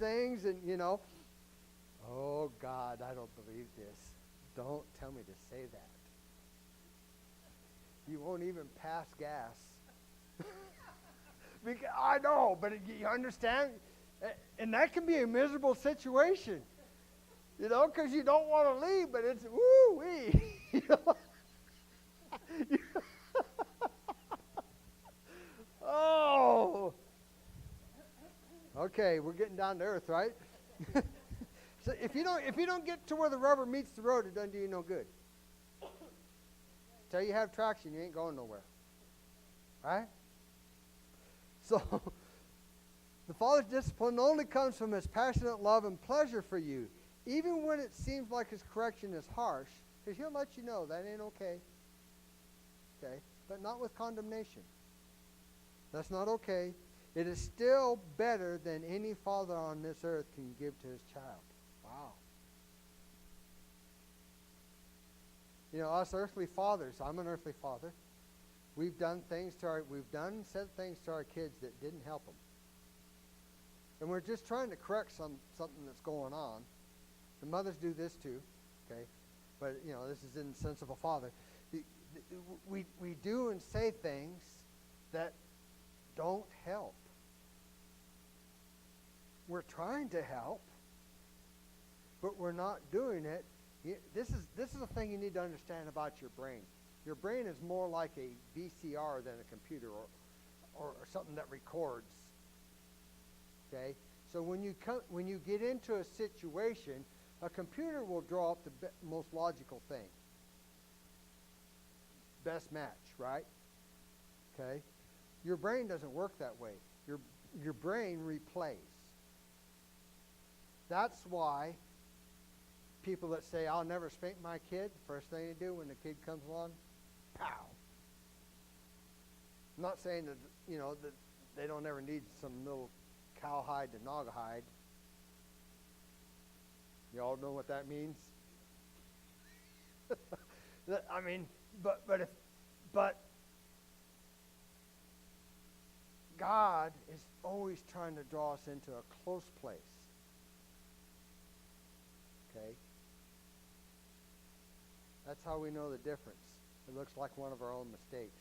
things, and oh God, I don't believe this. Don't tell me to say that. You won't even pass gas. Because, I know, but you understand? And that can be a miserable situation. Because you don't want to leave, but it's woo-wee. Oh. Okay, we're getting down to earth, right? So if you don't get to where the rubber meets the road, it doesn't do you no good. Till you have traction, you ain't going nowhere. Right? So the Father's discipline only comes from His passionate love and pleasure for you, even when it seems like His correction is harsh, because He'll let you know that ain't okay. Okay? But not with condemnation. That's not okay. It is still better than any father on this earth can give to his child. Wow. Us earthly fathers, I'm an earthly father. We've done and said things to our kids that didn't help them. And we're just trying to correct something that's going on. The mothers do this too, okay? But, this is in the sense of a father. We do and say things that don't help. We're trying to help, but we're not doing it. This is the thing you need to understand about your brain. Your brain is more like a VCR than a computer or something that records. Okay? So when you get into a situation, a computer will draw up the most logical thing. Best match, right? Okay? Your brain doesn't work that way. Your brain replays. That's why people that say, I'll never spank my kid, first thing they do when the kid comes along, pow. I'm not saying that, that they don't ever need some little cowhide to naugahyde. You all know what that means? I mean, but God is always trying to draw us into a close place. Okay? That's how we know the difference. It looks like one of our own mistakes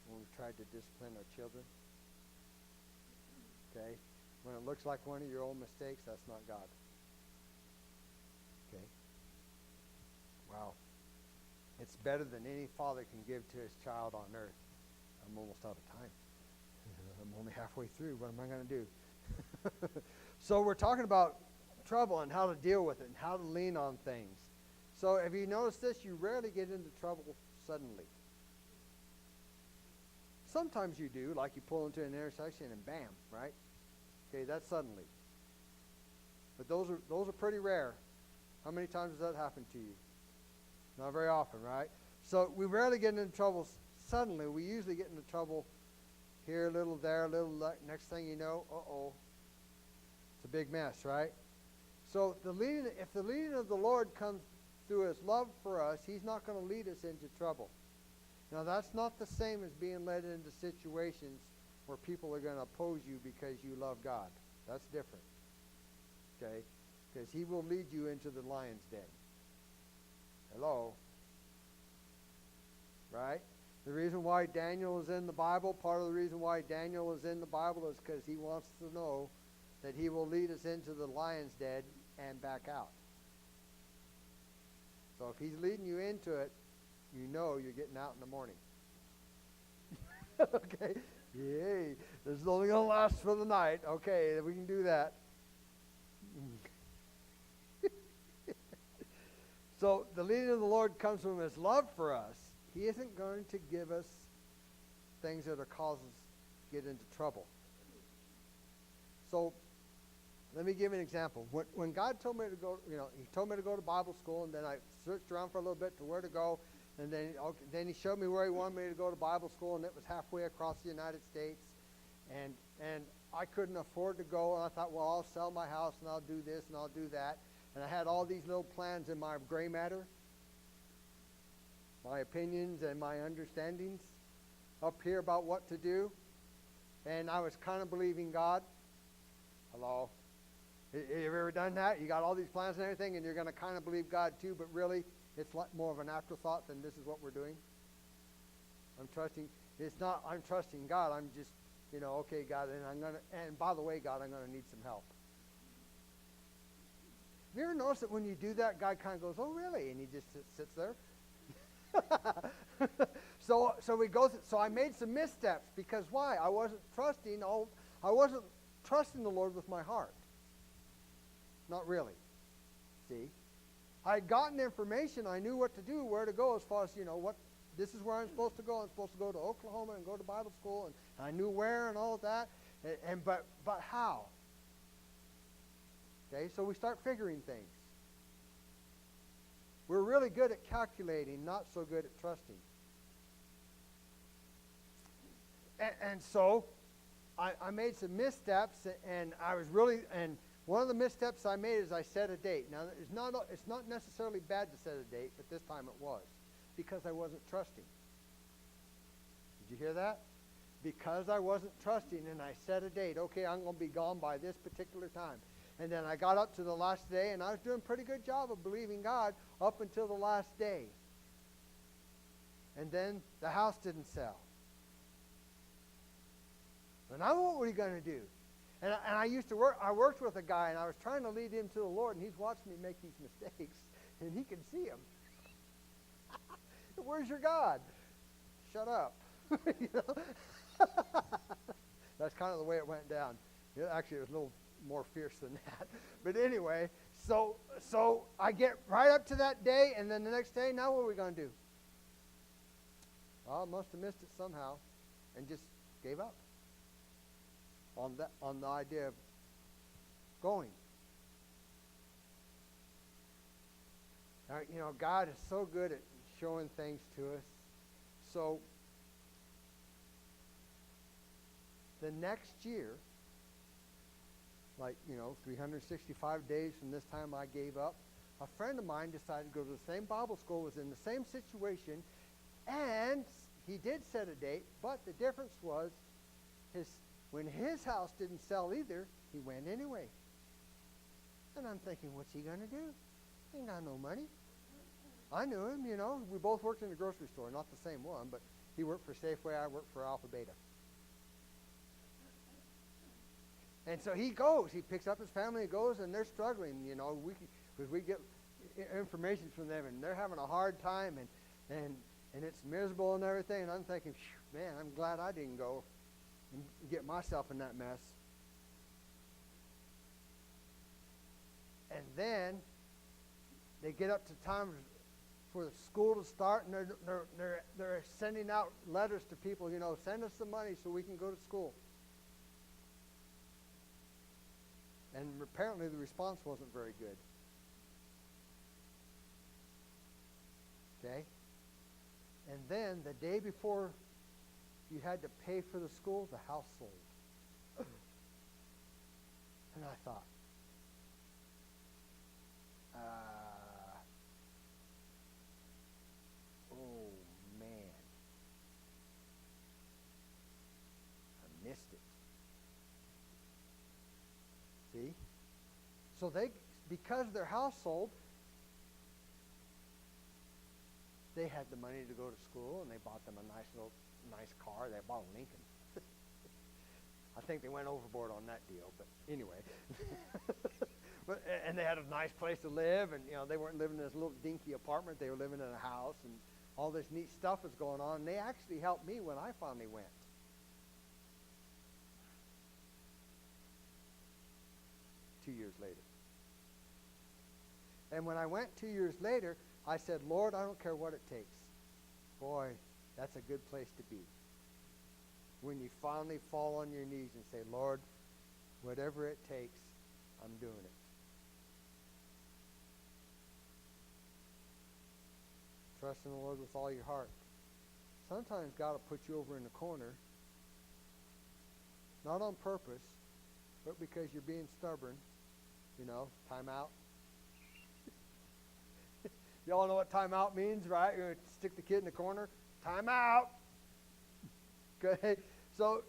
when we've tried to discipline our children. Okay? When it looks like one of your own mistakes, that's not God. Okay? Wow. It's better than any father can give to his child on earth. I'm almost out of time. I'm only halfway through. What am I going to do? So we're talking about trouble and how to deal with it and how to lean on things. So have you noticed this? You rarely get into trouble suddenly. Sometimes you do, like you pull into an intersection and bam, right? Okay, that's suddenly. But those are pretty rare. How many times has that happened to you? Not very often, right? So we rarely get into trouble suddenly. We usually get into trouble here, a little there, a little next thing you know, it's a big mess, right? So if the leading of the Lord comes through His love for us, He's not going to lead us into trouble. Now, that's not the same as being led into situations where people are going to oppose you because you love God. That's different. Okay? Because He will lead you into the lion's den. Hello? Right? The reason why Daniel is in the Bible, part of the reason why Daniel is in the Bible is because he wants to know that He will lead us into the lion's den and back out. So if He's leading you into it, you know you're getting out in the morning. Okay? Yay. This is only going to last for the night. Okay, we can do that. So the leading of the Lord comes from His love for us. He isn't going to give us things that are causes get into trouble. So let me give you an example. When God told me to go, He told me to go to Bible school, and then I searched around for a little bit to where to go, and then He showed me where He wanted me to go to Bible school, and it was halfway across the United States, and I couldn't afford to go, and I thought, well, I'll sell my house, and I'll do this, and I'll do that, and I had all these little plans in my gray matter, my opinions and my understandings up here about what to do, and I was kind of believing God. Hello? Have you ever done that? You got all these plans and everything, and you're going to kind of believe God too, but really it's more of an afterthought than this is what we're doing. I'm trusting. It's not I'm trusting God. I'm just, okay, God, and by the way, God, I'm going to need some help. Have you ever noticed that when you do that, God kind of goes, oh, really? And he just sits there. So we go through, so I made some missteps because why? I wasn't trusting the Lord with my heart. Not really. See? I had gotten information. I knew what to do, where to go as far as, this is where I'm supposed to go. I'm supposed to go to Oklahoma and go to Bible school, and I knew where and all of that. But how? Okay, so we start figuring things. We're really good at calculating, not so good at trusting. And so I made some missteps, and and one of the missteps I made is I set a date. Now, it's not necessarily bad to set a date, but this time it was, because I wasn't trusting. Did you hear that? Because I wasn't trusting, and I set a date. Okay, I'm going to be gone by this particular time. And then I got up to the last day, and I was doing a pretty good job of believing God up until the last day. And then the house didn't sell. And now what were you going to do? And I used to I worked with a guy, and I was trying to lead him to the Lord, and he's watching me make these mistakes, and he can see them. Where's your God? Shut up. That's kind of the way it went down. Actually, it was a little more fierce than that. But anyway, so I get right up to that day, and then the next day, now what are we going to do? Well, I must have missed it somehow, and just gave up on the idea of going. Now, God is so good at showing things to us. So the next year, 365 days from this time I gave up, a friend of mine decided to go to the same Bible school, was in the same situation, and he did set a date, but the difference was when his house didn't sell either, he went anyway. And I'm thinking, what's he going to do? He ain't got no money. I knew him, We both worked in the grocery store, not the same one, but he worked for Safeway, I worked for Alpha Beta. And so he goes. He picks up his family and goes, and they're struggling, because we get information from them, and they're having a hard time, and it's miserable and everything. And I'm thinking, man, I'm glad I didn't go and get myself in that mess. And then they get up to time for the school to start, and they're sending out letters to people, send us some money so we can go to school. And apparently the response wasn't very good. Okay? And then the day before you had to pay for the school, the house sold. And I thought, oh man, I missed it. See? So because their house sold, they had the money to go to school, and they bought them a nice car. They bought a Lincoln. I think they went overboard on that deal, but anyway. And they had a nice place to live, and they weren't living in this little dinky apartment. They were living in a house, and all this neat stuff was going on. And they actually helped me when I finally went. 2 years later. And when I went 2 years later, I said, Lord, I don't care what it takes. Boy, that's a good place to be. When you finally fall on your knees and say, Lord, whatever it takes, I'm doing it. Trust in the Lord with all your heart. Sometimes God will put you over in the corner, not on purpose, but because you're being stubborn. Time out. You all know what time out means, right? You're going to stick the kid in the corner. Time out. Okay? So,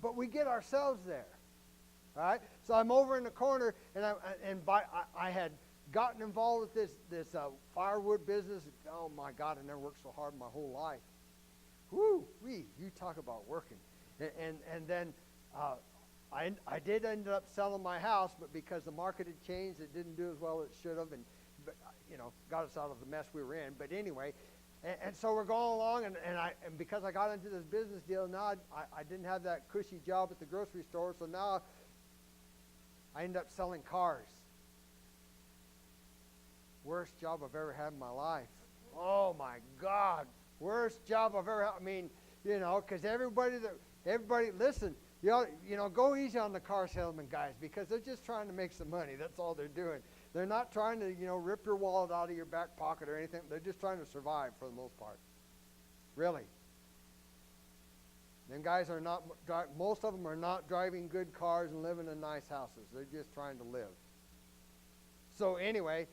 but we get ourselves there. All right? So I'm over in the corner, and I had gotten involved with this firewood business. Oh, my God, I never worked so hard in my whole life. Woo-wee, you talk about working. And then I did end up selling my house, but because the market had changed, it didn't do as well as it should have, and got us out of the mess we were in. But anyway, and so we're going along, and because I got into this business deal, now I didn't have that cushy job at the grocery store, so now I ended up selling cars. Worst job I've ever had in my life. Oh my God, worst job I've ever had. I mean, because everybody, listen, go easy on the car salesman guys, because they're just trying to make some money. That's all they're doing. They're not trying to, rip your wallet out of your back pocket or anything. They're just trying to survive for the most part. Really. Them guys are not, most of them are not driving good cars and living in nice houses. They're just trying to live. So anyway,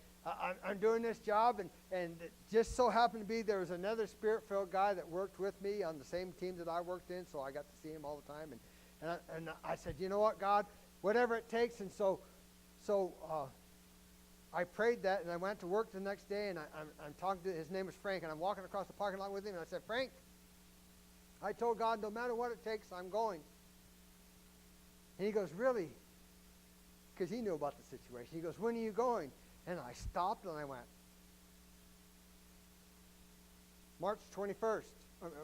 I'm doing this job, and it just so happened to be there was another Spirit-filled guy that worked with me on the same team that I worked in, so I got to see him all the time. And I said, you know what, God, whatever it takes. And so I prayed that, and I went to work the next day, and I'm talking to, his name is Frank, and I'm walking across the parking lot with him, and I said, Frank, I told God, no matter what it takes, I'm going. And he goes, really? Because he knew about the situation. He goes, when are you going? And I stopped, and I went,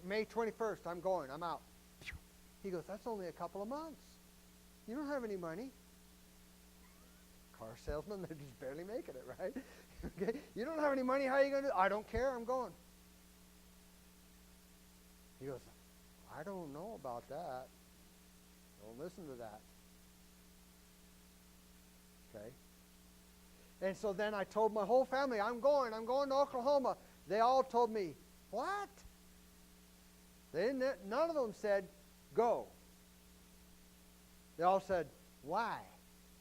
May 21st, I'm going, I'm out. He goes, that's only a couple of months. You don't have any money. Car salesman, they're just barely making it, right? Okay? You don't have any money, how are you going to do it? I don't care, I'm going. He goes, I don't know about that. Don't listen to that. Okay? And so then I told my whole family, I'm going to Oklahoma. They all told me, what? None of them said, go. They all said, why?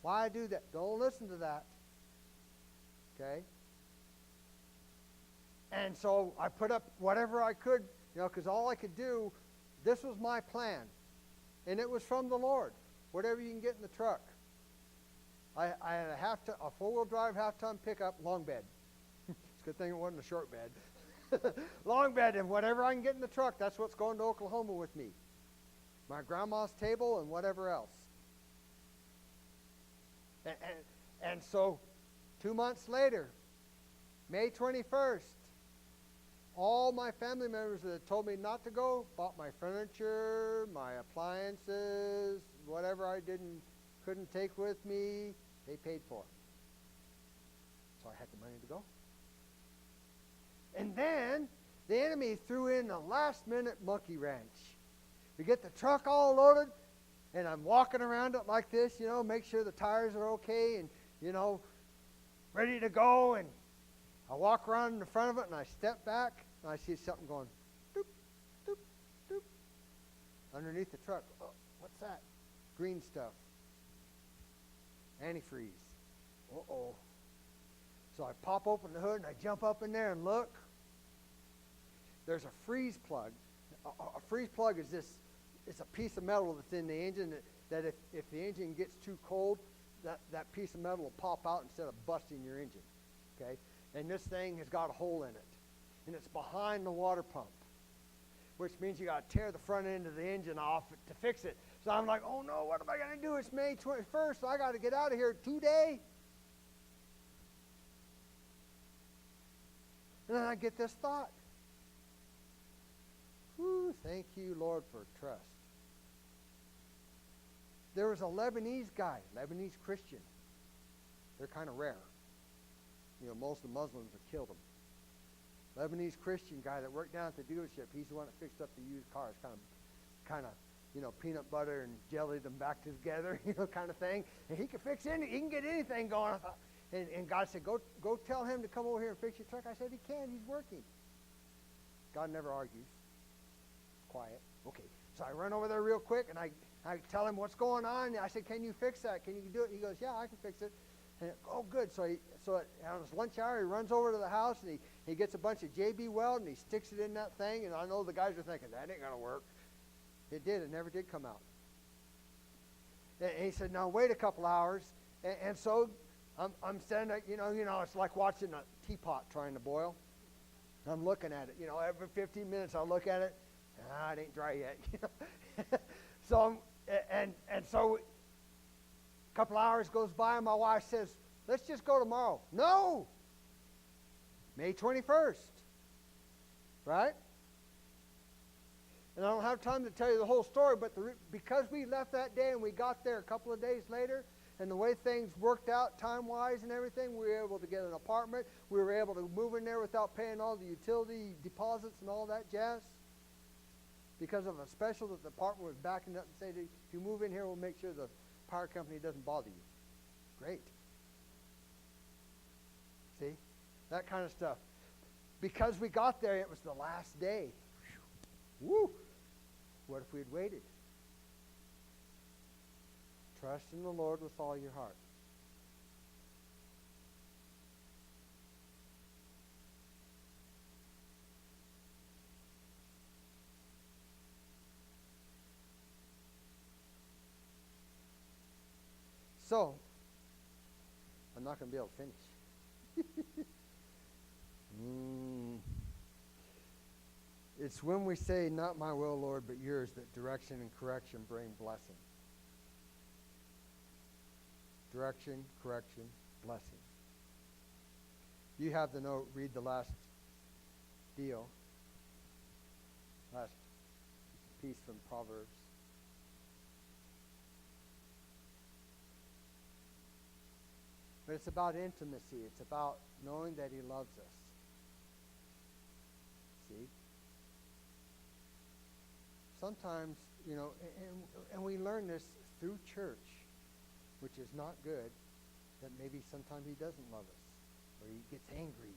Why do that? Don't listen to that. Okay? And so I put up whatever I could, because all I could do, this was my plan. And it was from the Lord. Whatever you can get in the truck. I had a four-wheel drive half-ton pickup, long bed. It's a good thing it wasn't a short bed. Long bed, and whatever I can get in the truck, that's what's going to Oklahoma with me. My grandma's table and whatever else. And so 2 months later, May 21st, all my family members that had told me not to go bought my furniture, my appliances, whatever I couldn't take with me, they paid for it. So I had the money to go. And then the enemy threw in a last-minute monkey wrench. We get the truck all loaded, and I'm walking around it like this, make sure the tires are okay and, ready to go. And I walk around in the front of it, and I step back, and I see something going doop, doop, doop underneath the truck. Oh, what's that? Green stuff. Antifreeze. Uh-oh. So I pop open the hood, and I jump up in there and look. There's a freeze plug. A freeze plug is this. It's a piece of metal that's in the engine that if the engine gets too cold, that piece of metal will pop out instead of busting your engine. Okay? And this thing has got a hole in it. And it's behind the water pump, which means you got to tear the front end of the engine off to fix it. So I'm like, oh no, what am I going to do? It's May 21st, so I got to get out of here today. And then I get this thought. Whew, thank you, Lord, for trust. There was a Lebanese guy, Lebanese Christian. They're kind of rare. Most of the Muslims have killed them. Lebanese Christian guy that worked down at the dealership. He's the one that fixed up the used cars, kind of, peanut butter and jellied them back together, kind of thing. And he can fix he can get anything going. I thought, and God said, go tell him to come over here and fix your truck. I said, he can. He's working. God never argues. Quiet. Okay. So I run over there real quick, and I tell him what's going on. I said, can you fix that? Can you do it? He goes, yeah, I can fix it. And oh, good. So on his lunch hour, he runs over to the house, and he gets a bunch of JB weld, and he sticks it in that thing. And I know the guys are thinking, that ain't going to work. It did. It never did come out. And he said, now wait a couple hours. And so I'm standing there, it's like watching a teapot trying to boil. I'm looking at it. Every 15 minutes I look at it. It ain't dry yet. So so a couple hours goes by and my wife says, let's just go tomorrow. No! May 21st. Right? And I don't have time to tell you the whole story, but because we left that day and we got there a couple of days later, and the way things worked out time-wise and everything, we were able to get an apartment. We were able to move in there without paying all the utility deposits and all that jazz. Because of a special that the apartment was backing up and said, if you move in here, we'll make sure the power company doesn't bother you. Great. See? That kind of stuff. Because we got there, it was the last day. Woo! What if we had waited? Trust in the Lord with all your heart. So, I'm not going to be able to finish. It's when we say, not my will, Lord, but yours, that direction and correction bring blessing. Direction, correction, blessing. You have the note, read the last deal. Last piece from Proverbs. But it's about intimacy. It's about knowing that he loves us. See? Sometimes, and we learn this through church, which is not good, that maybe sometimes he doesn't love us, or he gets angry.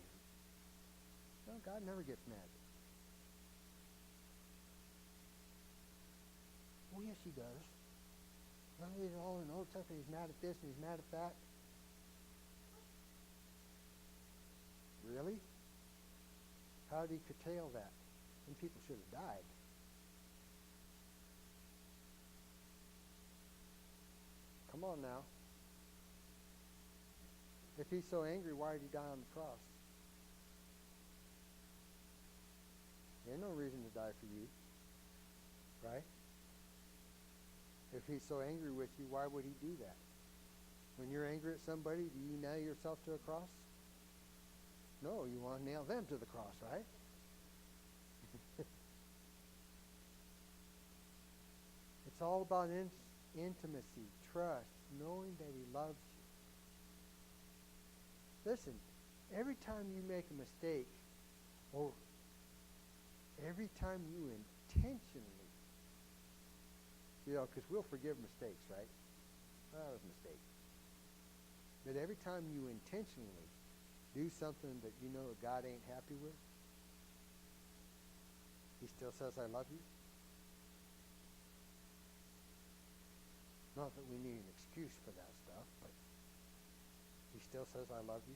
No, God never gets mad. Oh, yes, he does. Not only all in the Old Testament, he's mad at this and he's mad at that. Really? How did he curtail that? Some people should have died. Come on now. If he's so angry, why did he die on the cross? There's no reason to die for you. Right? If he's so angry with you, why would he do that? When you're angry at somebody, do you nail yourself to a cross? No, you want to nail them to the cross, right? It's all about intimacy, trust, knowing that he loves you. Listen, every time you make a mistake, or every time you intentionally, because we'll forgive mistakes, right? Well, that was a mistake. But every time you intentionally do something that you know God ain't happy with, he still says, I love you. Not that we need an excuse for that stuff, but he still says, I love you.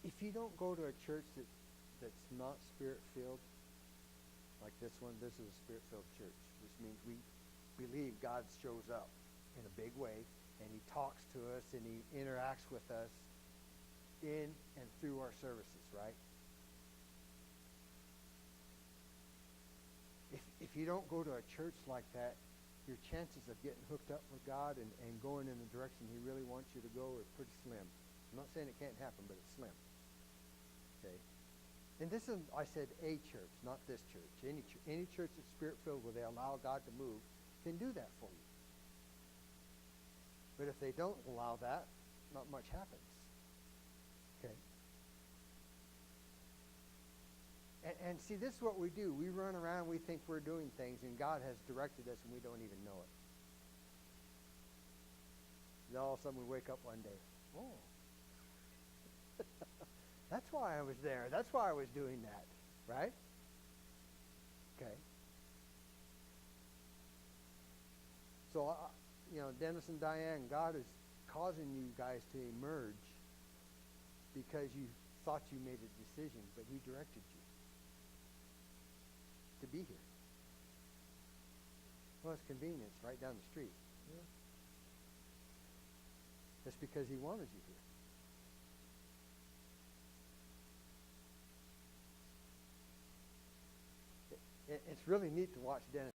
If you don't go to a church that's not spirit-filled, like this one, this is a spirit-filled church. This means we believe God shows up in a big way, and he talks to us, and he interacts with us in and through our services, right? If you don't go to a church like that, your chances of getting hooked up with God and going in the direction he really wants you to go are pretty slim. I'm not saying it can't happen, but it's slim. Okay? And this is, I said, a church, not this church. Any church that's spirit-filled where they allow God to move can do that for you. But if they don't allow that, not much happens. Okay? And see, this is what we do. We run around, we think we're doing things, and God has directed us, and we don't even know it. Then all of a sudden we wake up one day, oh. That's why I was there. That's why I was doing that. Right? Okay. So, Dennis and Diane, God is causing you guys to emerge because you thought you made a decision, but he directed you to be here. Well, it's convenient. It's right down the street. Yeah. That's because he wanted you here. It's really neat to watch Dennis.